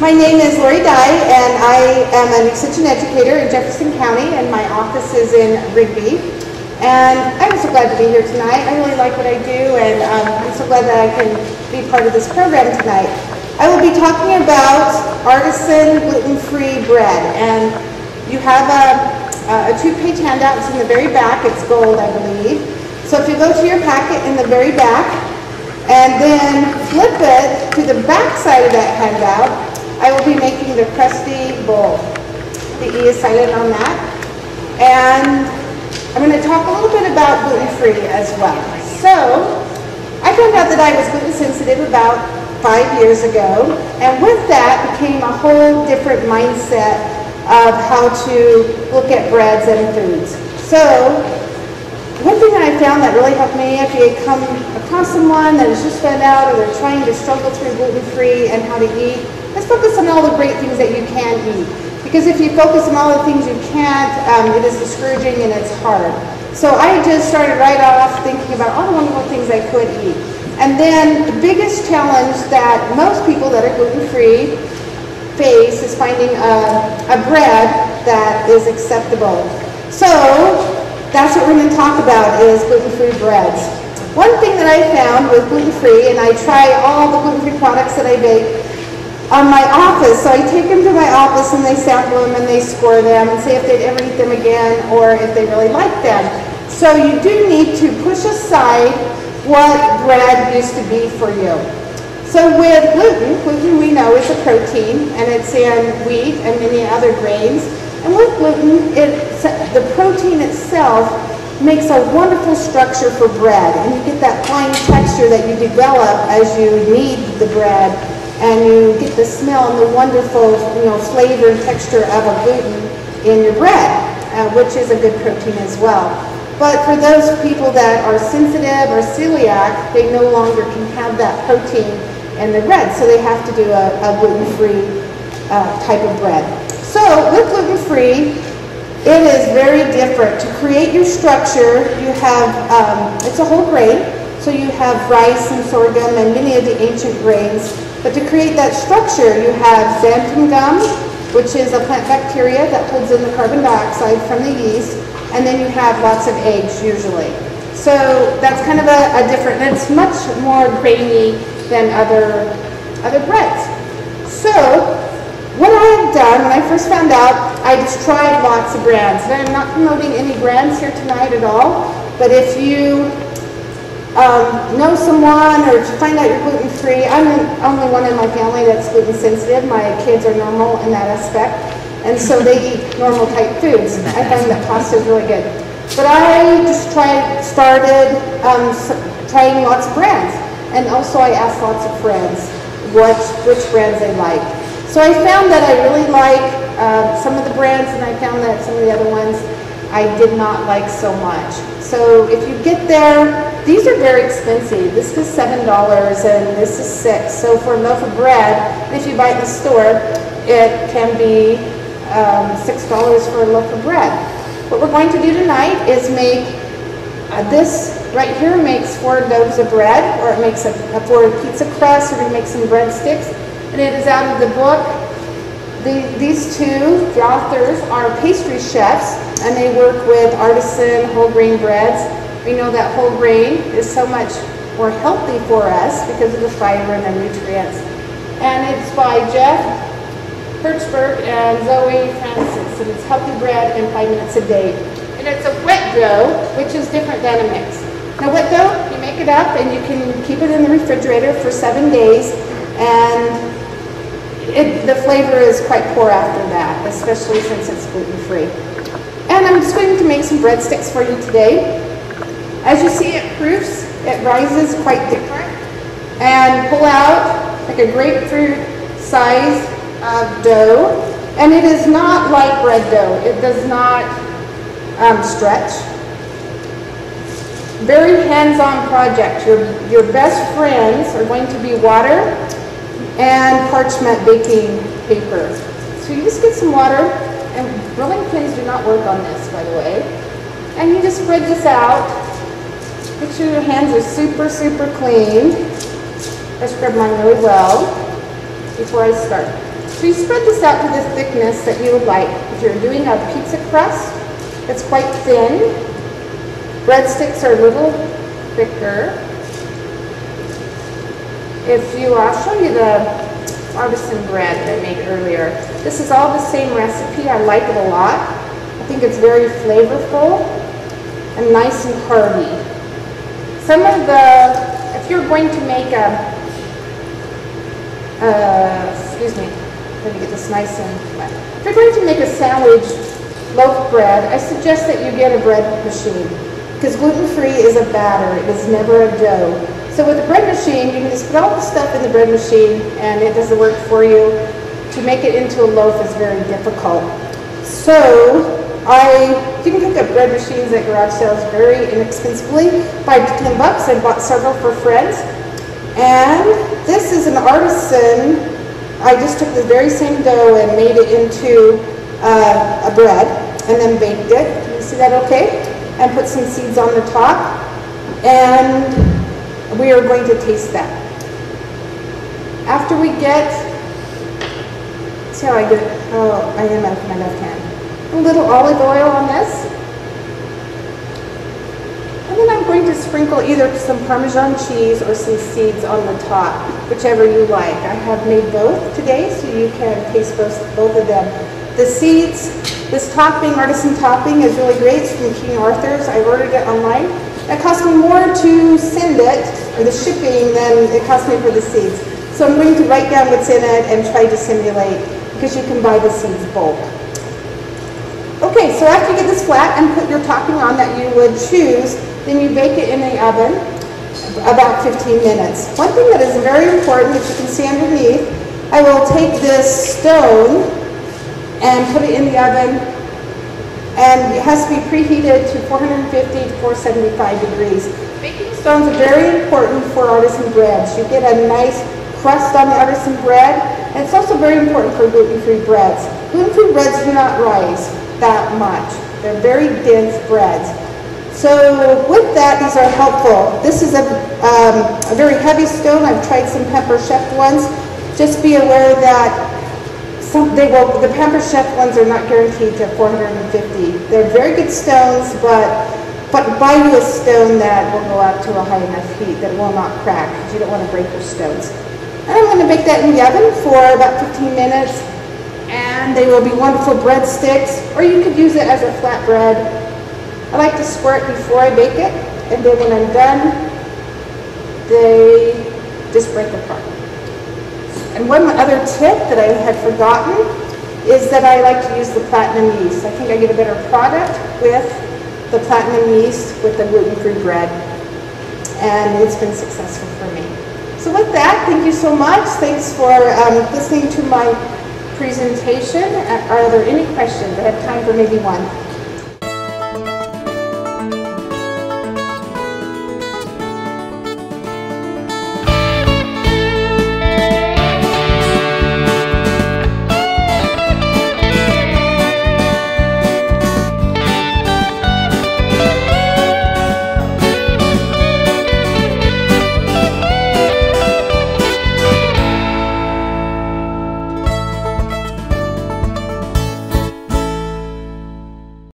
My name is Lori Dye, and I am an extension educator in Jefferson County, and my office is in Rigby. And I'm so glad to be here tonight. I really like what I do, and I'm so glad that I can be part of this program tonight. I will be talking about Artisan gluten-free bread, and you have a two-page handout. It's in the very back. It's gold, I believe. So if you go to your packet in the very back, and then flip it to the back side of that handout, I will be making the crusty bowl. The E is silent on that. And I'm going to talk a little bit about gluten-free as well. So, I found out that I was gluten sensitive about 5 years ago, and with that became a whole different mindset of how to look at breads and foods. So, one thing that I found that really helped me, if you come across someone that has just found out or they're trying to struggle through gluten-free and how to eat, let's focus on all the great things that you can eat. Because if you focus on all the things you can't, it is discouraging and it's hard. So I just started right off thinking about all the wonderful things I could eat. And then the biggest challenge that most people that are gluten-free face is finding a bread that is acceptable. So that's what we're going to talk about, is gluten-free breads. One thing that I found with gluten-free, and I try all the gluten-free products that I bake on my office, so I take them to my office and they sample them and they score them and say if they'd ever eat them again or if they really like them. So you do need to push aside what bread used to be for you. So with gluten we know is a protein, and it's in wheat and many other grains. And with gluten, the protein itself makes a wonderful structure for bread, and you get that fine texture that you develop as you knead the bread, and you get the smell and the wonderful, flavor and texture of a gluten in your bread, which is a good protein as well. But for those people that are sensitive or celiac, they no longer can have that protein in the bread, so they have to do a gluten-free type of bread. So with gluten-free, it is very different. To create your structure, you have, it's a whole grain, so you have rice and sorghum and many of the ancient grains. But to create that structure, you have xanthan gum, which is a plant bacteria that holds in the carbon dioxide from the yeast, and then you have lots of eggs usually. So that's kind of a different, and it's much more grainy than other breads. So what I've done, when I first found out, I just tried lots of brands. And I'm not promoting any brands here tonight at all, but if you know someone or to find out you're gluten-free, I'm the only one in my family that's gluten sensitive. My kids are normal in that aspect, and so they eat normal type foods. I find that pasta is really good. But I just started trying lots of brands, and also I asked lots of friends which brands they like. So I found that I really like some of the brands, and I found that some of the other ones I did not like so much. So if you get there, these are very expensive. This is $7 and this is $6. So for a loaf of bread, if you buy it in the store, it can be $6 for a loaf of bread. What we're going to do tonight is make this right here makes 4 loaves of bread, or it makes a 4 pizza crust, or we make some breadsticks. And it is out of the book. These two, the authors, are pastry chefs, and they work with Artisan whole grain breads. We know that whole grain is so much more healthy for us because of the fiber and the nutrients. And it's by Jeff Hertzberg and Zoe Francis, and it's healthy bread in 5 minutes a day. And it's a wet dough, which is different than a mix. Now wet dough, you make it up and you can keep it in the refrigerator for 7 days, and the flavor is quite poor after that, especially since it's gluten-free. And I'm just going to make some breadsticks for you today. As you see, it proofs, it rises quite different, and pull out like a grapefruit size of dough. And it is not like bread dough. It does not stretch. Very hands-on project. Your best friends are going to be water and parchment baking paper. So you just get some water, and rolling pins do not work on this, by the way. And you just spread this out. Make sure your hands are super, super clean. I scrub mine really well before I start. So you spread this out to the thickness that you would like. If you're doing a pizza crust, it's quite thin. Breadsticks are a little thicker. I'll show you the artisan bread that I made earlier. This is all the same recipe. I like it a lot. I think it's very flavorful and nice and hearty. If you're going to make excuse me, let me get this nice and wet. If you're going to make a sandwich loaf bread, I suggest that you get a bread machine, because gluten-free is a batter. It is never a dough. So with the bread machine, you can just put all the stuff in the bread machine and it does the work for you. To make it into a loaf is very difficult. So you can pick up bread machines at garage sales very inexpensively, $5 to $10. I bought several for friends. And this is an Artisan. I just took the very same dough and made it into a bread and then baked it. Can you see that okay? And put some seeds on the top. And we are going to taste that. After we get, see how I get it? Oh, I am out of my left hand. A little olive oil on this. And then I'm going to sprinkle either some Parmesan cheese or some seeds on the top, whichever you like. I have made both today, so you can taste both of them. The seeds, this topping, artisan topping, is really great. It's from King Arthur's. I ordered it online. It cost me more to send it, or the shipping, than it cost me for the seeds. So I'm going to write down what's in it and try to simulate, because you can buy the seeds bulk. Okay, so after you get this flat and put your topping on that you would choose, then you bake it in the oven about 15 minutes. One thing that is very important, that you can see underneath, I will take this stone and put it in the oven, and it has to be preheated to 450 to 475 degrees. Baking stones are very important for artisan breads. You get a nice crust on the artisan bread, and it's also very important for gluten-free breads. Gluten-free breads do not rise that much. They're very dense breads. So with that, these are helpful. This is a very heavy stone. I've tried some Pamper Chef ones. Just be aware that the Pamper Chef ones are not guaranteed to 450. They're very good stones, but buy you a stone that will go up to a high enough heat that it will not crack, because you don't want to break your stones. And I'm going to bake that in the oven for about 15 minutes, and they will be wonderful breadsticks, or you could use it as a flat bread. I like to squirt before I bake it, and then when I'm done, they just break apart. And one other tip that I had forgotten is that I like to use the platinum yeast. I think I get a better product with the platinum yeast with the gluten-free bread, and it's been successful for me. So with that, thank you so much. Thanks for listening to my presentation. Are there any questions? I have time for maybe one.